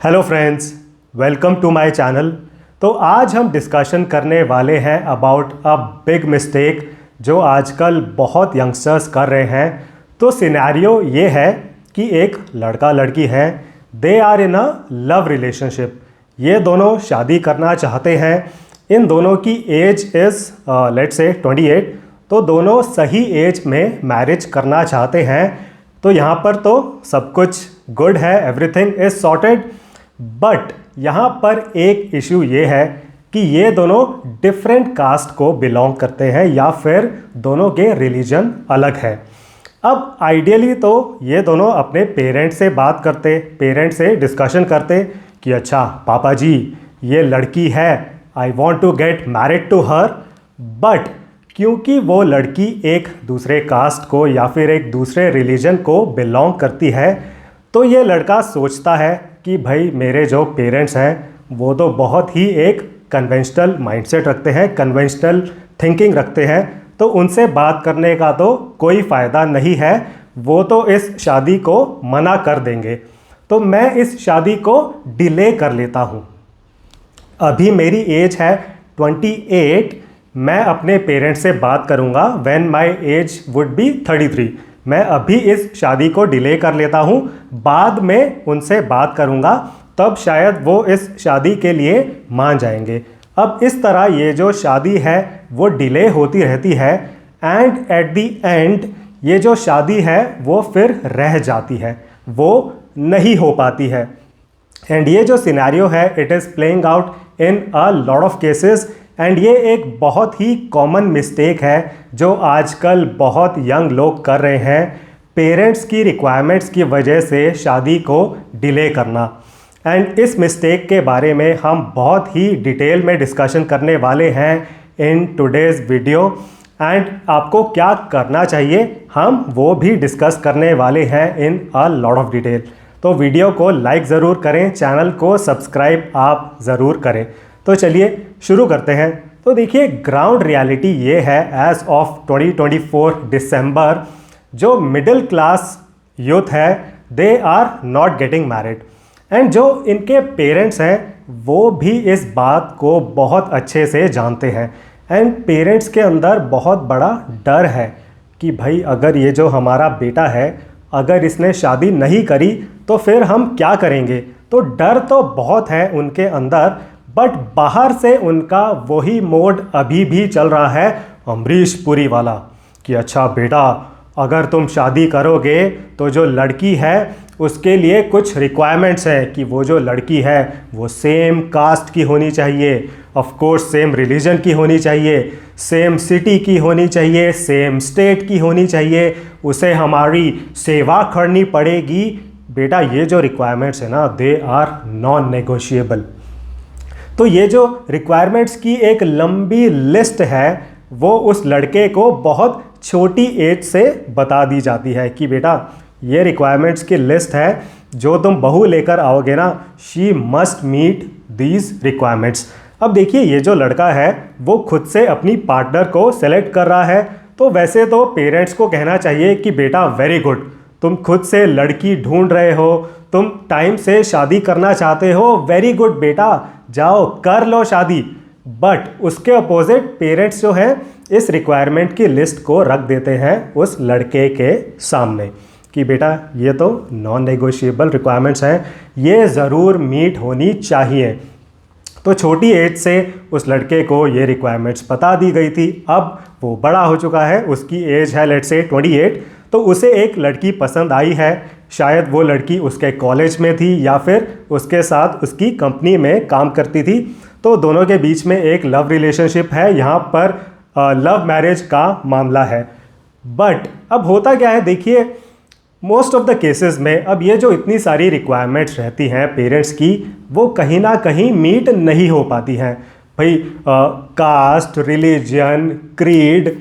Hello friends, welcome to my channel. तो आज हम डिस्कशन करने वाले हैं अबाउट अ बिग मिस्टेक जो आजकल बहुत यंगस्टर्स कर रहे हैं। तो सिनेरियो ये है कि एक लड़का लड़की है, they are in a love relationship. ये दोनों शादी करना चाहते हैं। इन दोनों की एज इज़ लेट्स से 28। तो दोनों सही एज में मैरिज करना चाहते हैं। तो यहाँ पर तो सब कुछ गुड है, एवरीथिंग इज़ सॉर्टेड। बट यहाँ पर एक इशू ये है कि ये दोनों डिफरेंट कास्ट को बिलोंग करते हैं या फिर दोनों के रिलीजन अलग है। अब आइडियली तो ये दोनों अपने पेरेंट्स से बात करते, पेरेंट्स से डिस्कशन करते कि अच्छा पापा जी, ये लड़की है, I want to get married to her. But क्योंकि वो लड़की एक दूसरे कास्ट को या फिर एक दूसरे रिलीजन को बिलोंग करती है, तो ये लड़का सोचता है कि भाई मेरे जो पेरेंट्स हैं वो तो बहुत ही एक कन्वेंशनल माइंडसेट रखते हैं, कन्वेंशनल थिंकिंग रखते हैं, तो उनसे बात करने का तो कोई फ़ायदा नहीं है, वो तो इस शादी को मना कर देंगे। तो मैं इस शादी को डिले कर लेता हूँ। अभी मेरी एज है 28, मैं अपने पेरेंट्स से बात करूँगा when my age would be 33। मैं अभी इस शादी को डिले कर लेता हूँ, बाद में उनसे बात करूँगा, तब शायद वो इस शादी के लिए मान जाएंगे। अब इस तरह ये जो शादी है वो डिले होती रहती है एंड एट दी एंड ये जो शादी है वो फिर रह जाती है, वो नहीं हो पाती है। एंड ये जो सिनेरियो है it is playing out in a lot of cases. And ये एक बहुत ही कॉमन मिस्टेक है जो आजकल बहुत यंग लोग कर रहे हैं, पेरेंट्स की रिक्वायरमेंट्स की वजह से शादी को डिले करना। एंड इस मिस्टेक के बारे में हम बहुत ही डिटेल में डिस्कशन करने वाले हैं इन टुडेज़ वीडियो। एंड आपको क्या करना चाहिए हम वो भी डिस्कस करने वाले हैं इन अ लॉट ऑफ डिटेल। तो वीडियो को लाइक ज़रूर करें, चैनल को सब्सक्राइब आप ज़रूर करें। तो चलिए शुरू करते हैं। तो देखिए ग्राउंड रियलिटी ये है एज ऑफ 2024 दिसंबर, जो मिडिल क्लास यूथ है they are not getting married. And जो इनके पेरेंट्स हैं वो भी इस बात को बहुत अच्छे से जानते हैं। एंड पेरेंट्स के अंदर बहुत बड़ा डर है कि भाई अगर ये जो हमारा बेटा है अगर इसने शादी नहीं करी तो फिर हम क्या करेंगे। तो डर तो बहुत है उनके अंदर, बट बाहर से उनका वही मोड अभी भी चल रहा है अमरीश पुरी वाला कि अच्छा बेटा अगर तुम शादी करोगे तो जो लड़की है उसके लिए कुछ रिक्वायरमेंट्स है कि वो जो लड़की है वो सेम कास्ट की होनी चाहिए, ऑफ कोर्स सेम रिलीजन की होनी चाहिए, सेम सिटी की होनी चाहिए, सेम स्टेट की होनी चाहिए, उसे हमारी सेवा करनी पड़ेगी। बेटा ये जो रिक्वायरमेंट्स है ना दे आर नॉन नेगोशिएबल। तो ये जो रिक्वायरमेंट्स की एक लंबी लिस्ट है वो उस लड़के को बहुत छोटी एज से बता दी जाती है कि बेटा ये रिक्वायरमेंट्स की लिस्ट है, जो तुम बहू लेकर आओगे ना she must meet these requirements. अब देखिए ये जो लड़का है वो खुद से अपनी पार्टनर को सेलेक्ट कर रहा है। तो वैसे तो पेरेंट्स को कहना चाहिए कि बेटा वेरी गुड, तुम खुद से लड़की ढूंढ रहे हो, तुम टाइम से शादी करना चाहते हो, वेरी गुड बेटा, जाओ कर लो शादी। बट उसके अपोजिट पेरेंट्स जो हैं इस रिक्वायरमेंट की लिस्ट को रख देते हैं उस लड़के के सामने कि बेटा ये तो नॉन नेगोशिएबल रिक्वायरमेंट्स हैं, ये ज़रूर मीट होनी चाहिए। तो छोटी एज से उस लड़के को ये रिक्वायरमेंट्स बता दी गई थी। अब वो बड़ा हो चुका है, उसकी एज है लेट्स से 28। तो उसे एक लड़की पसंद आई है, शायद वो लड़की उसके कॉलेज में थी या फिर उसके साथ उसकी कंपनी में काम करती थी। तो दोनों के बीच में एक लव रिलेशनशिप है, यहाँ पर लव मैरिज का मामला है। बट अब होता क्या है, देखिए मोस्ट ऑफ द केसेस में अब ये जो इतनी सारी रिक्वायरमेंट्स रहती हैं पेरेंट्स की वो कहीं ना कहीं मीट नहीं हो पाती हैं। भाई caste, religion, creed,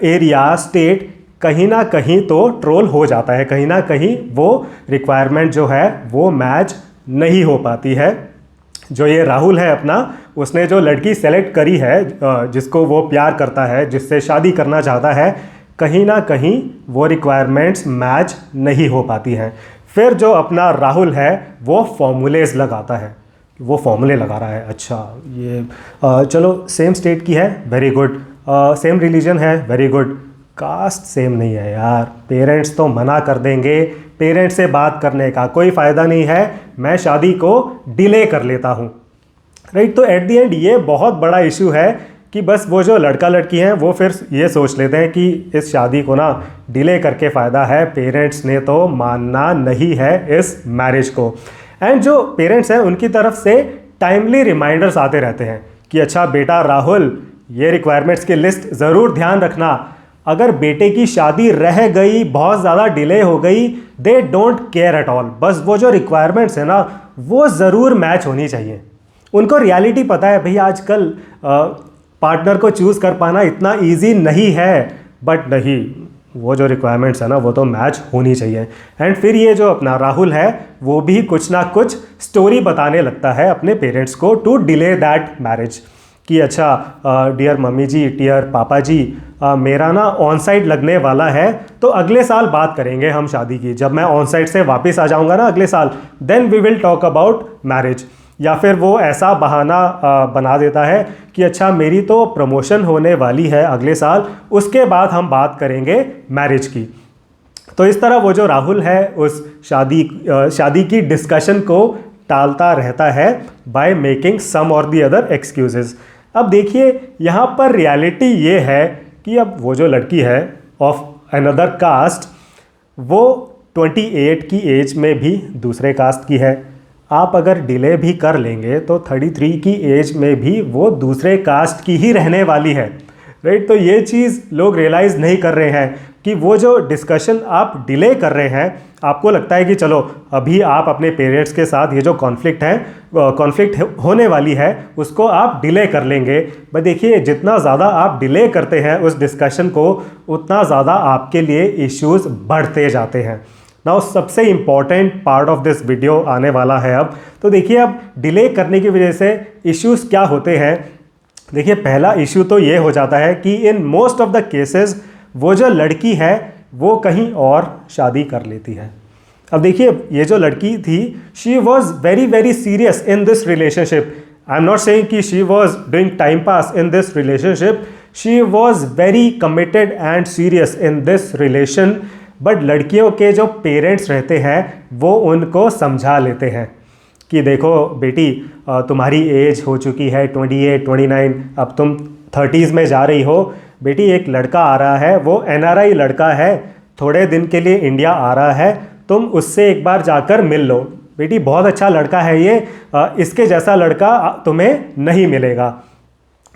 area, state कहीं ना कहीं तो ट्रोल हो जाता है, कहीं ना कहीं वो रिक्वायरमेंट जो है वो मैच नहीं हो पाती है। जो ये राहुल है अपना, उसने जो लड़की सेलेक्ट करी है जिसको वो प्यार करता है, जिससे शादी करना चाहता है, कहीं ना कहीं वो रिक्वायरमेंट्स मैच नहीं हो पाती हैं। फिर जो अपना राहुल है वो फॉर्मूलेज लगाता है, वो फॉर्मूले लगा रहा है। अच्छा ये चलो सेम स्टेट की है, वेरी गुड, सेम रिलीजन है, वेरी गुड, कास्ट सेम नहीं है यार, पेरेंट्स तो मना कर देंगे, पेरेंट्स से बात करने का कोई फ़ायदा नहीं है, मैं शादी को डिले कर लेता हूँ, राइट। तो एट द एंड ये बहुत बड़ा इशू है कि बस वो जो लड़का लड़की हैं वो फिर ये सोच लेते हैं कि इस शादी को ना डिले करके फ़ायदा है, पेरेंट्स ने तो मानना नहीं है इस मैरिज को। एंड जो पेरेंट्स हैं उनकी तरफ से टाइमली रिमाइंडर्स आते रहते हैं कि अच्छा बेटा राहुल, ये रिक्वायरमेंट्स की लिस्ट ज़रूर ध्यान रखना, अगर बेटे की शादी रह गई, बहुत ज़्यादा डिले हो गई, they don't care at all, बस वो जो रिक्वायरमेंट्स है ना वो ज़रूर मैच होनी चाहिए। उनको रियलिटी पता है भाई आजकल पार्टनर को चूज़ कर पाना इतना ईजी नहीं है, बट नहीं, वो जो रिक्वायरमेंट्स है ना वो तो मैच होनी चाहिए। एंड फिर ये जो अपना राहुल है वो भी कुछ ना कुछ स्टोरी बताने लगता है अपने पेरेंट्स को टू डिले दैट मैरिज कि अच्छा डियर मम्मी जी, डियर पापा जी, मेरा ना ऑन साइट लगने वाला है, तो अगले साल बात करेंगे हम शादी की, जब मैं ऑन साइट से वापस आ जाऊंगा ना अगले साल, then we will talk about marriage. या फिर वो ऐसा बहाना बना देता है कि अच्छा मेरी तो प्रमोशन होने वाली है अगले साल, उसके बाद हम बात करेंगे मैरिज की। तो इस तरह वो जो राहुल है उस शादी की डिस्कशन को टालता रहता है बाय मेकिंग सम और दी अदर एक्सक्यूजेस। अब देखिए यहाँ पर रियलिटी ये है कि अब वो जो लड़की है ऑफ अनदर कास्ट, वो 28 की एज में भी दूसरे कास्ट की है, आप अगर डिले भी कर लेंगे तो 33 की एज में भी वो दूसरे कास्ट की ही रहने वाली है, राइट। तो ये चीज़ लोग रियलाइज़ नहीं कर रहे हैं कि वो जो डिस्कशन आप डिले कर रहे हैं, आपको लगता है कि चलो अभी आप अपने पेरेंट्स के साथ ये जो कॉन्फ्लिक्ट होने वाली है उसको आप डिले कर लेंगे, बट देखिए जितना ज़्यादा आप डिले करते हैं उस डिस्कशन को, उतना ज़्यादा आपके लिए इश्यूज़ बढ़ते जाते हैं। नाउ सबसे important part of this video आने वाला है अब। तो देखिए अब डिले करने की वजह से इश्यूज़ क्या होते हैं। देखिए पहला इशू तो ये हो जाता है कि in most of the cases वो जो लड़की है वो कहीं और शादी कर लेती है। अब देखिए ये जो लड़की थी, she was very very serious in this relationship. I am not saying कि she was doing time pass in this relationship, she was very committed and serious in this relation. But लड़कियों के जो पेरेंट्स रहते हैं वो उनको समझा लेते हैं कि देखो बेटी, तुम्हारी एज हो चुकी है 28, 29, अब तुम 30s में जा रही हो, बेटी एक लड़का आ रहा है, वो NRI लड़का है, थोड़े दिन के लिए इंडिया आ रहा है, तुम उससे एक बार जाकर मिल लो, बेटी बहुत अच्छा लड़का है ये, इसके जैसा लड़का तुम्हें नहीं मिलेगा।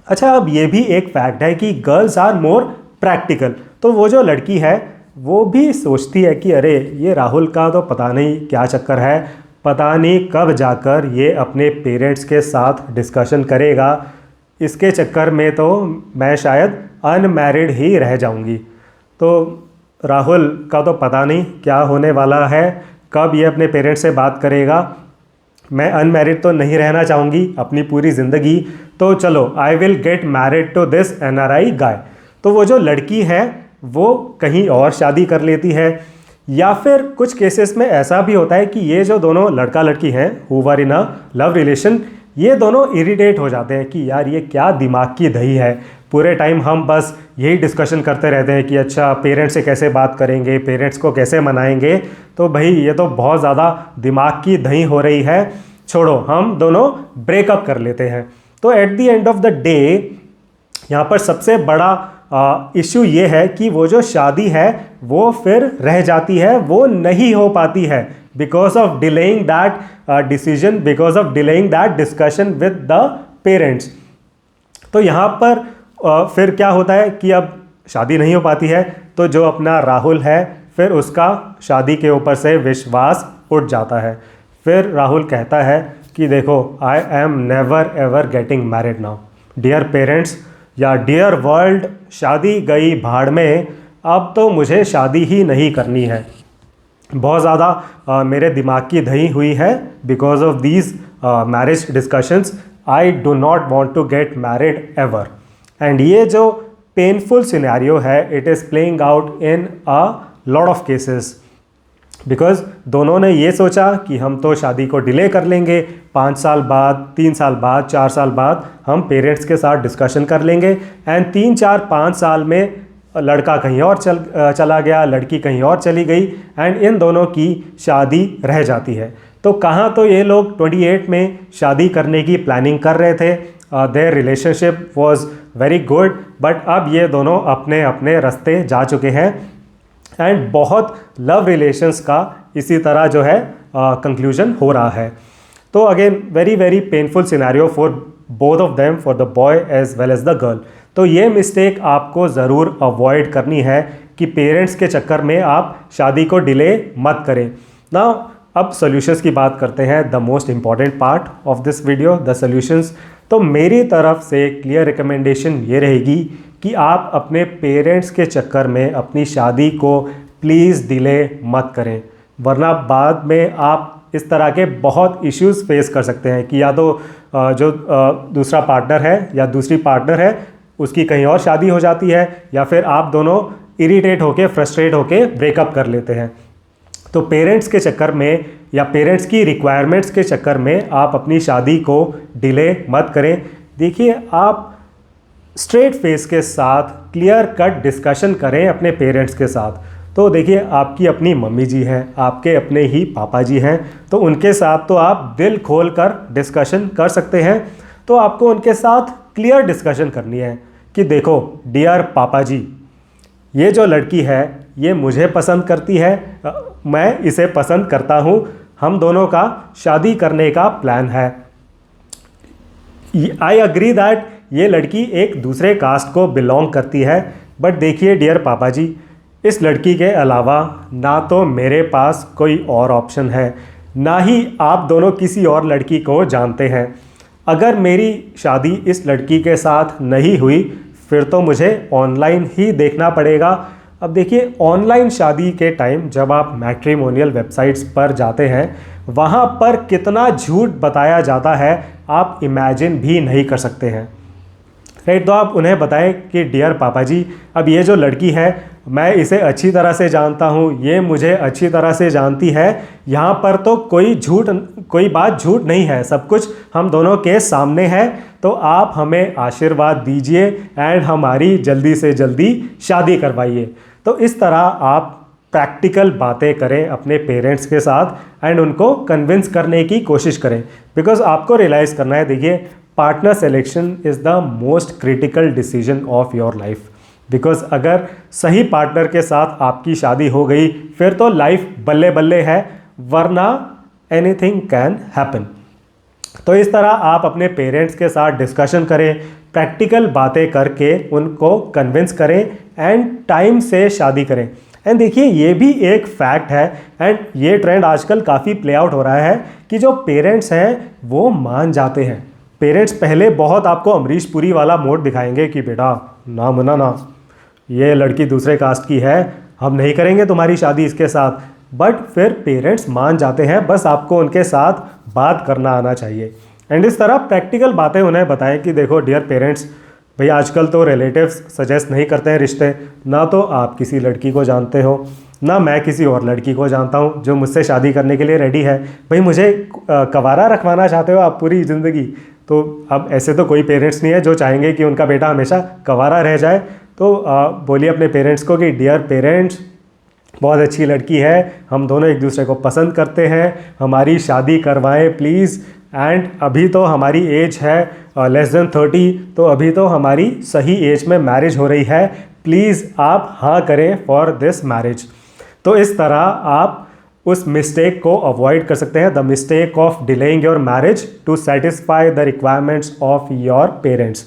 अच्छा अब ये भी एक फैक्ट है कि गर्ल्स आर मोर प्रैक्टिकल, तो वो जो लड़की है वो भी सोचती है कि अरे ये राहुल का तो पता नहीं क्या चक्कर है, पता नहीं कब जाकर ये अपने पेरेंट्स के साथ डिस्कशन करेगा, इसके चक्कर में तो मैं शायद अनमैरिड ही रह जाऊंगी। तो राहुल का तो पता नहीं क्या होने वाला है, कब ये अपने पेरेंट्स से बात करेगा, मैं अनमैरिड तो नहीं रहना चाहूँगी अपनी पूरी ज़िंदगी, तो चलो I will get married to this NRI guy. तो वो जो लड़की है वो कहीं और शादी कर लेती है। या फिर कुछ केसेस में ऐसा भी होता है कि ये जो दोनों लड़का लड़की हैं who were in a love relation, ये दोनों इरिटेट हो जाते हैं कि यार ये क्या दिमाग की दही है, पूरे टाइम हम बस यही डिस्कशन करते रहते हैं कि अच्छा पेरेंट्स से कैसे बात करेंगे, पेरेंट्स को कैसे मनाएंगे, तो भाई ये तो बहुत ज़्यादा दिमाग की दही हो रही है, छोड़ो हम दोनों ब्रेकअप कर लेते हैं। तो at the end of the day यहाँ पर सबसे बड़ा इशू ये है कि वो जो शादी है वो फिर रह जाती है, वो नहीं हो पाती है because of delaying that decision, because of delaying that discussion with the parents. तो यहाँ पर फिर क्या होता है कि अब शादी नहीं हो पाती है, तो जो अपना राहुल है फिर उसका शादी के ऊपर से विश्वास उठ जाता है। फिर राहुल कहता है कि देखो I am never ever getting married now, dear parents या डियर वर्ल्ड, शादी गई भाड़ में, अब तो मुझे शादी ही नहीं करनी है, बहुत ज़्यादा मेरे दिमाग की दही हुई है because of these marriage discussions, I do not want to get married ever. And ये जो पेनफुल सिनेरियो है, it is playing out in a lot of cases. Because दोनों ने ये सोचा कि हम तो शादी को डिले कर लेंगे, 5 साल बाद, 3 साल बाद, 4 साल बाद हम पेरेंट्स के साथ डिस्कशन कर लेंगे। एंड 3, 4, 5 साल में लड़का कहीं और चला गया, लड़की कहीं और चली गई एंड इन दोनों की शादी रह जाती है। तो कहाँ तो ये लोग 28 में शादी करने की प्लानिंग कर रहे थे, their relationship was very good, but अब ये दोनों अपने अपने रास्ते जा चुके हैं एंड बहुत लव रिलेशंस का इसी तरह जो है कंक्लूजन हो रहा है। तो again very very painful scenario for both of them, for the boy as well as the girl. तो ये मिस्टेक आपको ज़रूर अवॉइड करनी है कि पेरेंट्स के चक्कर में आप शादी को डिले मत करें ना। अब सॉल्यूशंस की बात करते हैं, the most important part of this video, the solutions. तो मेरी तरफ से क्लियर रिकमेंडेशन ये रहेगी कि आप अपने पेरेंट्स के चक्कर में अपनी शादी को प्लीज़ डिले मत करें, वरना बाद में आप इस तरह के बहुत इश्यूज़ फेस कर सकते हैं कि या तो जो दूसरा पार्टनर है या दूसरी पार्टनर है उसकी कहीं और शादी हो जाती है, या फिर आप दोनों इरिटेट होके, फ्रस्ट्रेट होके ब्रेकअप कर लेते हैं। तो पेरेंट्स के चक्कर में या पेरेंट्स की रिक्वायरमेंट्स के चक्कर में आप अपनी शादी को डिले मत करें। देखिए, आप स्ट्रेट फेस के साथ क्लियर कट डिस्कशन करें अपने पेरेंट्स के साथ। तो देखिए, आपकी अपनी मम्मी जी हैं, आपके अपने ही पापा जी हैं, तो उनके साथ तो आप दिल खोल कर डिस्कशन कर सकते हैं। तो आपको उनके साथ क्लियर डिस्कशन करनी है कि देखो डियर पापा जी, ये जो लड़की है ये मुझे पसंद करती है, मैं इसे पसंद करता हूँ, हम दोनों का शादी करने का प्लान है। आई अग्री दैट ये लड़की एक दूसरे कास्ट को बिलोंग करती है, बट देखिए डियर पापा जी, इस लड़की के अलावा ना तो मेरे पास कोई और ऑप्शन है, ना ही आप दोनों किसी और लड़की को जानते हैं। अगर मेरी शादी इस लड़की के साथ नहीं हुई फिर तो मुझे ऑनलाइन ही देखना पड़ेगा। अब देखिए, ऑनलाइन शादी के टाइम जब आप मैट्रिमोनियल वेबसाइट्स पर जाते हैं, वहाँ पर कितना झूठ बताया जाता है आप इमेजिन भी नहीं कर सकते हैं, राइट। तो आप उन्हें बताएं कि डियर पापा जी, अब ये जो लड़की है मैं इसे अच्छी तरह से जानता हूँ, ये मुझे अच्छी तरह से जानती है, यहाँ पर तो कोई बात झूठ नहीं है, सब कुछ हम दोनों के सामने है। तो आप हमें आशीर्वाद दीजिए एंड हमारी जल्दी से जल्दी शादी करवाइए। तो इस तरह आप प्रैक्टिकल बातें करें अपने पेरेंट्स के साथ एंड उनको कन्विंस करने की कोशिश करें, बिकॉज आपको रियलाइज़ करना है, देखिए partner selection is the most critical decision of your life. Because अगर सही पार्टनर के साथ आपकी शादी हो गई फिर तो लाइफ बल्ले बल्ले है, वरना एनीथिंग कैन हैपन। तो इस तरह आप अपने पेरेंट्स के साथ डिस्कशन करें, प्रैक्टिकल बातें करके उनको कन्विंस करें एंड टाइम से शादी करें। एंड देखिए, ये भी एक फैक्ट है एंड ये ट्रेंड आजकल काफ़ी प्ले आउट हो रहा है कि जो पेरेंट्स हैं वो मान जाते हैं। पेरेंट्स पहले बहुत आपको अमरीश पुरी वाला मोड दिखाएंगे कि बेटा ना मुना ना, ये लड़की दूसरे कास्ट की है, हम नहीं करेंगे तुम्हारी शादी इसके साथ, बट फिर पेरेंट्स मान जाते हैं, बस आपको उनके साथ बात करना आना चाहिए। एंड इस तरह प्रैक्टिकल बातें उन्हें बताएं कि देखो डियर पेरेंट्स, भाई आजकल तो रिलेटिव्स सजेस्ट नहीं करते हैं रिश्ते, ना तो आप किसी लड़की को जानते हो, ना मैं किसी और लड़की को जानता हूँ जो मुझसे शादी करने के लिए रेडी है। भाई मुझे कवारा रखवाना चाहते हो आप पूरी ज़िंदगी, तो अब ऐसे तो कोई पेरेंट्स नहीं है जो चाहेंगे कि उनका बेटा हमेशा कवारा रह जाए। तो बोलिए अपने पेरेंट्स को कि डियर पेरेंट्स, बहुत अच्छी लड़की है, हम दोनों एक दूसरे को पसंद करते हैं, हमारी शादी करवाएं प्लीज़। एंड अभी तो हमारी एज है लेस देन 30, तो अभी तो हमारी सही एज में मैरिज हो रही है, प्लीज़ आप हाँ करें फॉर दिस मैरिज। तो इस तरह आप उस मिस्टेक को अवॉइड कर सकते हैं, the mistake of delaying your marriage to satisfy the requirements of your parents.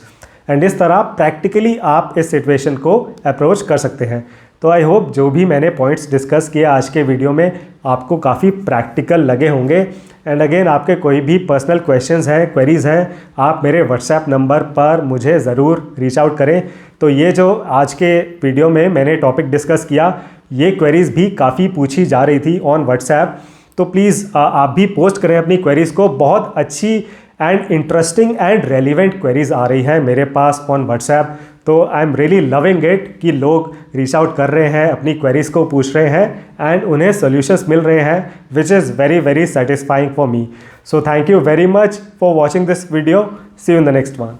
And इस तरह प्रैक्टिकली आप इस सिचुएशन को अप्रोच कर सकते हैं। तो आई होप जो भी मैंने पॉइंट्स डिस्कस किए आज के वीडियो में आपको काफ़ी प्रैक्टिकल लगे होंगे। एंड अगेन, आपके कोई भी पर्सनल क्वेश्चंस हैं, क्वेरीज़ हैं, आप मेरे व्हाट्सएप नंबर पर मुझे ज़रूर रीच आउट करें। तो ये जो आज के वीडियो में मैंने टॉपिक डिस्कस किया, ये क्वेरीज़ भी काफ़ी पूछी जा रही थी ऑन व्हाट्सएप, तो प्लीज़ आप भी पोस्ट करें अपनी क्वेरीज़ को। बहुत अच्छी and interesting and relevant queries आ रही हैं मेरे पास ऑन व्हाट्सएप। तो I am really loving it कि लोग रीच आउट कर रहे हैं, अपनी क्वेरीज को पूछ रहे हैं एंड उन्हें सॉल्यूशंस मिल रहे हैं, which is very very satisfying for me. So thank you very much for watching this video. See you in the next one.